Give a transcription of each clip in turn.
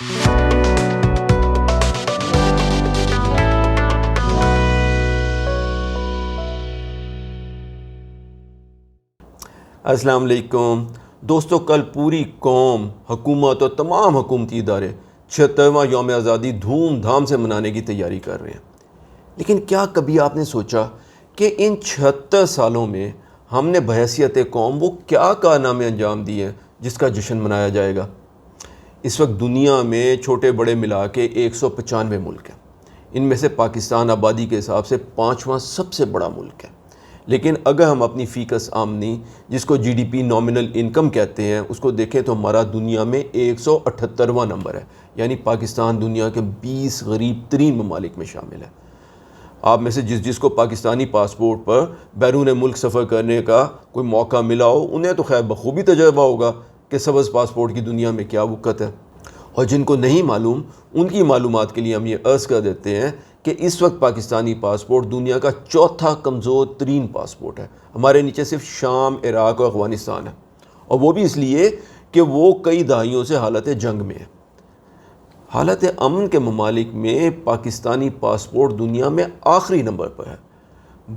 السلام علیکم دوستو، کل پوری قوم، حکومت اور تمام حکومتی ادارے 76واں یوم آزادی دھوم دھام سے منانے کی تیاری کر رہے ہیں۔ لیکن کیا کبھی آپ نے سوچا کہ ان 76 سالوں میں ہم نے بحیثیت قوم وہ کیا کارنامے انجام دیے ہیں جس کا جشن منایا جائے گا؟ اس وقت دنیا میں چھوٹے بڑے ملا کے 195 ملک ہیں۔ ان میں سے پاکستان آبادی کے حساب سے 5واں سب سے بڑا ملک ہے۔ لیکن اگر ہم اپنی فی کس آمدنی، جس کو G D P nominal income کہتے ہیں، اس کو دیکھیں تو ہمارا دنیا میں 178واں نمبر ہے، یعنی پاکستان دنیا کے 20 غریب ترین ممالک میں شامل ہے۔ آپ میں سے جس کو پاکستانی پاسپورٹ پر بیرون ملک سفر کرنے کا کوئی موقع ملا ہو، انہیں تو خیر بخوبی تجربہ ہوگا کہ سبز پاسپورٹ کی دنیا میں کیا وقت ہے، اور جن کو نہیں معلوم ان کی معلومات کے لیے ہم یہ عرض کر دیتے ہیں کہ اس وقت پاکستانی پاسپورٹ دنیا کا چوتھا کمزور ترین پاسپورٹ ہے۔ ہمارے نیچے صرف شام، عراق اور افغانستان ہے، اور وہ بھی اس لیے کہ وہ کئی دہائیوں سے حالت جنگ میں ہے۔ حالت امن کے ممالک میں پاکستانی پاسپورٹ دنیا میں آخری نمبر پر ہے۔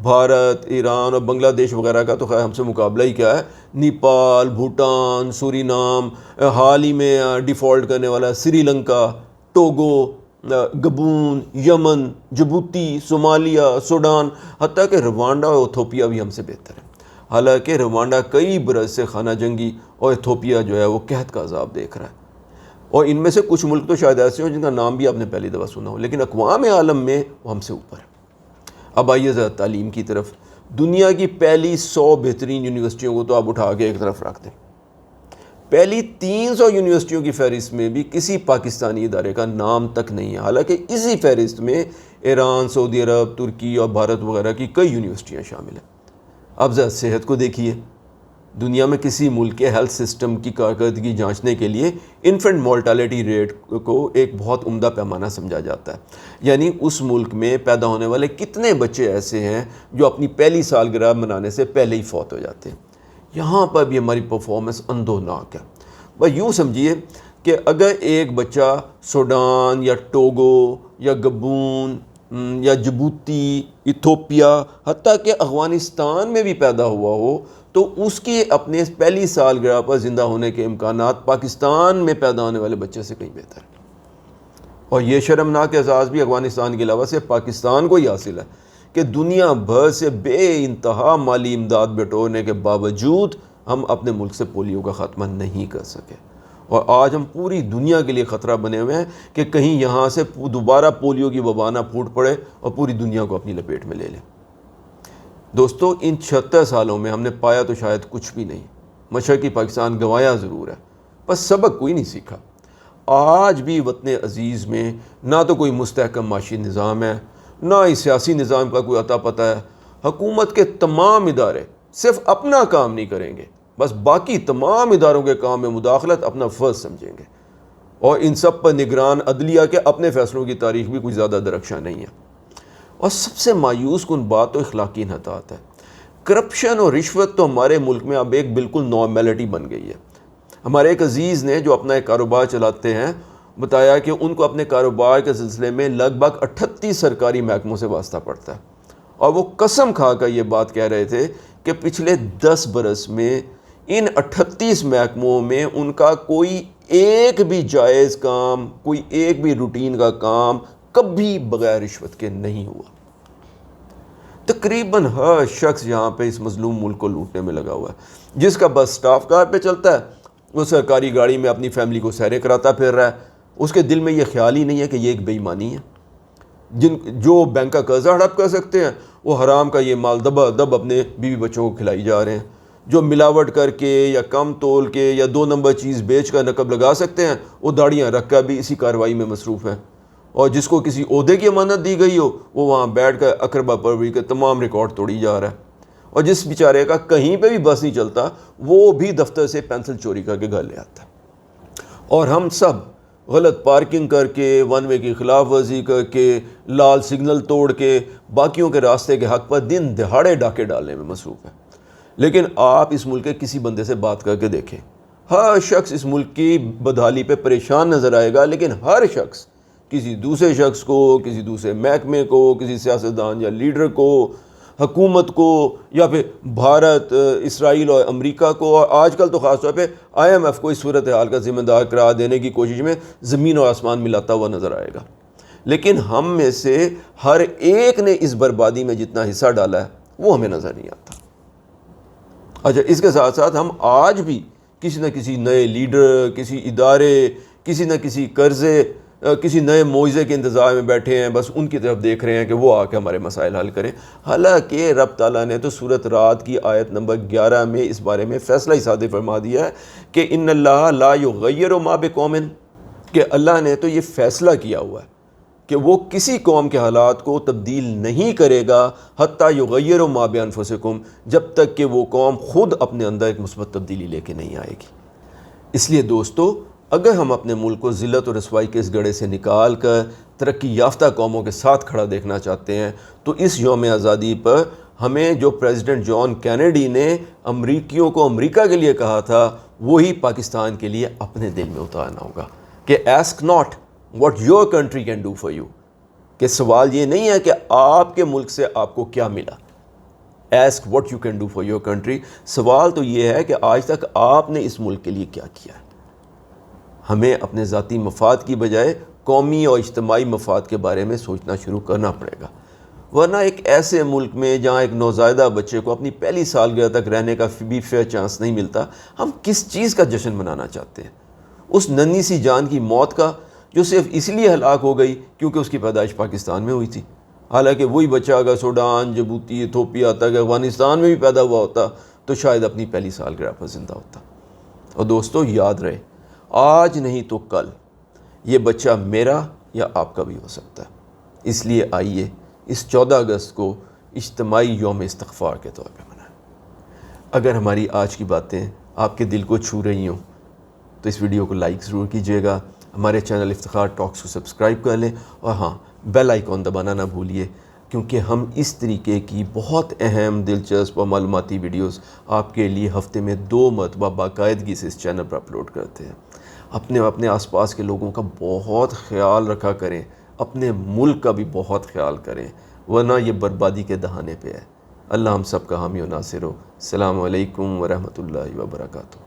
بھارت، ایران اور بنگلہ دیش وغیرہ کا تو خیر ہم سے مقابلہ ہی کیا ہے۔ نیپال، بھوٹان، سورینام، حال ہی میں ڈیفالٹ کرنے والا سری لنکا، ٹوگو، گبون، یمن، جبوتی، صومالیہ، سوڈان، حتیٰ کہ روانڈا اور ایتھوپیا بھی ہم سے بہتر ہے۔ حالانکہ روانڈا کئی برس سے خانہ جنگی اور ایتھوپیا جو ہے وہ قحط کا عذاب دیکھ رہا ہے، اور ان میں سے کچھ ملک تو شاید ایسے ہوں جن کا نام بھی آپ نے پہلی دفعہ سنا ہو، لیکن اقوام عالم میں وہ ہم سے اوپر ہے۔ اب آئیے ذرا تعلیم کی طرف۔ دنیا کی پہلی 100 بہترین یونیورسٹیوں کو تو آپ اٹھا کے ایک طرف رکھ دیں، پہلی 300 یونیورسٹیوں کی فہرست میں بھی کسی پاکستانی ادارے کا نام تک نہیں ہے، حالانکہ اسی فہرست میں ایران، سعودی عرب، ترکی اور بھارت وغیرہ کی کئی یونیورسٹیاں شامل ہیں۔ اب ذرا صحت کو دیکھیے۔ دنیا میں کسی ملک کے ہیلتھ سسٹم کی کارکردگی جانچنے کے لیے انفنٹ مورٹیلٹی ریٹ کو ایک بہت عمدہ پیمانہ سمجھا جاتا ہے، یعنی اس ملک میں پیدا ہونے والے کتنے بچے ایسے ہیں جو اپنی پہلی سالگرہ منانے سے پہلے ہی فوت ہو جاتے ہیں۔ یہاں پر بھی ہماری پرفارمنس اندھوناک ہے۔ بس یوں سمجھیے کہ اگر ایک بچہ سوڈان یا ٹوگو یا گبون یا جبوتی، ایتھوپیا، حتیٰ کہ افغانستان میں بھی پیدا ہوا ہو، تو اس کی اپنے پہلی سالگرہ پر زندہ ہونے کے امکانات پاکستان میں پیدا ہونے والے بچے سے کہیں بہتر ہیں۔ اور یہ شرمناک اعزاز بھی افغانستان کے علاوہ سے پاکستان کو ہی حاصل ہے کہ دنیا بھر سے بے انتہا مالی امداد بٹورنے کے باوجود ہم اپنے ملک سے پولیو کا خاتمہ نہیں کر سکے، اور آج ہم پوری دنیا کے لیے خطرہ بنے ہوئے ہیں کہ کہیں یہاں سے دوبارہ پولیو کی وبا نہ پھوٹ پڑے اور پوری دنیا کو اپنی لپیٹ میں لے لیں۔ دوستو، ان 76 سالوں میں ہم نے پایا تو شاید کچھ بھی نہیں، مشرقی پاکستان گنوایا ضرور ہے، بس سبق کوئی نہیں سیکھا۔ آج بھی وطن عزیز میں نہ تو کوئی مستحکم معاشی نظام ہے، نہ ہی سیاسی نظام کا کوئی عطا پتہ ہے۔ حکومت کے تمام ادارے صرف اپنا کام نہیں کریں گے، بس باقی تمام اداروں کے کام میں مداخلت اپنا فرض سمجھیں گے، اور ان سب پر نگران عدلیہ کے اپنے فیصلوں کی تاریخ بھی کچھ زیادہ درخشاں نہیں ہے۔ اور سب سے مایوس کن بات تو اخلاقی انحطاط ہے۔ کرپشن اور رشوت تو ہمارے ملک میں اب ایک بالکل نارمیلٹی بن گئی ہے۔ ہمارے ایک عزیز نے جو اپنا ایک کاروبار چلاتے ہیں بتایا کہ ان کو اپنے کاروبار کے سلسلے میں لگ بھگ 38 سرکاری محکموں سے واسطہ پڑتا ہے، اور وہ قسم کھا کر یہ بات کہہ رہے تھے کہ پچھلے 10 برس میں ان 38 محکموں میں ان کا کوئی ایک بھی جائز کام، کوئی ایک بھی روٹین کا کام کبھی بغیر رشوت کے نہیں ہوا۔ تقریباً ہر شخص یہاں پہ اس مظلوم ملک کو لوٹنے میں لگا ہوا ہے۔ جس کا بس اسٹاف کار پہ چلتا ہے وہ سرکاری گاڑی میں اپنی فیملی کو سیریں کراتا پھر رہا ہے، اس کے دل میں یہ خیال ہی نہیں ہے کہ یہ ایک بے ایمانی ہے۔ جو بینک کا قرضہ ہڑپ کر سکتے ہیں وہ حرام کا یہ مال دبا دب اپنے بیوی بچوں کو کھلائی جا رہے ہیں۔ جو ملاوٹ کر کے یا کم تول کے یا 2 نمبر چیز بیچ کر نقب لگا سکتے ہیں وہ داڑیاں رکھ کر بھی اسی کارروائی میں مصروف ہیں، اور جس کو کسی عہدے کی امانت دی گئی ہو وہ وہاں بیٹھ کر اقربا پروری کے تمام ریکارڈ توڑی جا رہا ہے، اور جس بیچارے کا کہیں پہ بھی بس نہیں چلتا وہ بھی دفتر سے پینسل چوری کر کے گھر لے آتا ہے۔ اور ہم سب غلط پارکنگ کر کے، ون وے کی خلاف ورزی کر کے، لال سگنل توڑ کے، باقیوں کے راستے کے حق پر دن دہاڑے ڈاکے ڈالنے میں مصروف ہیں۔ لیکن آپ اس ملک کے کسی بندے سے بات کر کے دیکھیں، ہر شخص اس ملک کی بدحالی پہ پریشان نظر آئے گا، لیکن ہر شخص کسی دوسرے شخص کو، کسی دوسرے محکمے کو، کسی سیاستدان یا لیڈر کو، حکومت کو، یا پھر بھارت، اسرائیل اور امریکہ کو، اور آج کل تو خاص طور پہ IMF کو اس صورتحال کا ذمہ دار قرار دینے کی کوشش میں زمین اور آسمان ملاتا ہوا نظر آئے گا۔ لیکن ہم میں سے ہر ایک نے اس بربادی میں جتنا حصہ ڈالا ہے وہ ہمیں نظر نہیں آتا۔ اچھا، اس کے ساتھ ساتھ ہم آج بھی کسی نہ کسی نئے لیڈر، کسی ادارے، کسی نہ کسی قرضے، کسی نئے معاوضے کے انتظار میں بیٹھے ہیں، بس ان کی طرف دیکھ رہے ہیں کہ وہ آ کے ہمارے مسائل حل کریں۔ حالانکہ رب تعالیٰ نے تو سورۃ رعد کی آیت نمبر 11 میں اس بارے میں فیصلہ ہی صادر فرما دیا ہے کہ ان اللہ لا یغیر ما بقوم، کہ اللہ نے تو یہ فیصلہ کیا ہوا ہے کہ وہ کسی قوم کے حالات کو تبدیل نہیں کرے گا حتیٰ یغیروا ما بانفسکم، جب تک کہ وہ قوم خود اپنے اندر ایک مثبت تبدیلی لے کے نہیں آئے گی۔ اس لیے دوستو، اگر ہم اپنے ملک کو ذلت اور رسوائی کے اس گڑھے سے نکال کر ترقی یافتہ قوموں کے ساتھ کھڑا دیکھنا چاہتے ہیں تو اس یوم آزادی پر ہمیں جو پریزیڈنٹ جان کینیڈی نے امریکیوں کو امریکہ کے لیے کہا تھا وہی پاکستان کے لیے اپنے دل میں اتارنا ہوگا کہ ask not what your country can do for you, کہ سوال یہ نہیں ہے کہ آپ کے ملک سے آپ کو کیا ملا، ask what you can do for your country, سوال تو یہ ہے کہ آج تک آپ نے اس ملک کے لیے کیا کیا ہے۔ ہمیں اپنے ذاتی مفاد کی بجائے قومی اور اجتماعی مفاد کے بارے میں سوچنا شروع کرنا پڑے گا، ورنہ ایک ایسے ملک میں جہاں ایک نوزائیدہ بچے کو اپنی پہلی سالگرہ تک رہنے کا بھی فیئر چانس نہیں ملتا، ہم کس چیز کا جشن منانا چاہتے ہیں؟ اس ننھی سی جان کی موت کا جو صرف اس لیے ہلاک ہو گئی کیونکہ اس کی پیدائش پاکستان میں ہوئی تھی، حالانکہ وہی بچہ اگر سوڈان، جبوتی، ایتھوپیا تک، افغانستان میں بھی پیدا ہوا ہوتا تو شاید اپنی پہلی سالگرہ پر زندہ ہوتا۔ اور دوستو یاد رہے، آج نہیں تو کل یہ بچہ میرا یا آپ کا بھی ہو سکتا ہے، اس لیے آئیے اس 14 اگست کو اجتماعی یوم استغفار کے طور پہ منائیں۔ اگر ہماری آج کی باتیں آپ کے دل کو چھو رہی ہوں تو اس ویڈیو کو لائک ضرور کیجیے گا، ہمارے چینل افتخار ٹاکس کو سبسکرائب کر لیں، اور ہاں، بیل آئیکن دبانا نہ بھولیے، کیونکہ ہم اس طریقے کی بہت اہم، دلچسپ اور معلوماتی ویڈیوز آپ کے لیے ہفتے میں 2 مرتبہ باقاعدگی سے اس چینل پر اپلوڈ کرتے ہیں۔ اپنے آس پاس کے لوگوں کا بہت خیال رکھا کریں، اپنے ملک کا بھی بہت خیال کریں، ورنہ یہ بربادی کے دہانے پہ ہے۔ اللہ ہم سب کا حامی و ناصر ہو۔ السلام علیکم ورحمۃ اللہ وبرکاتہ۔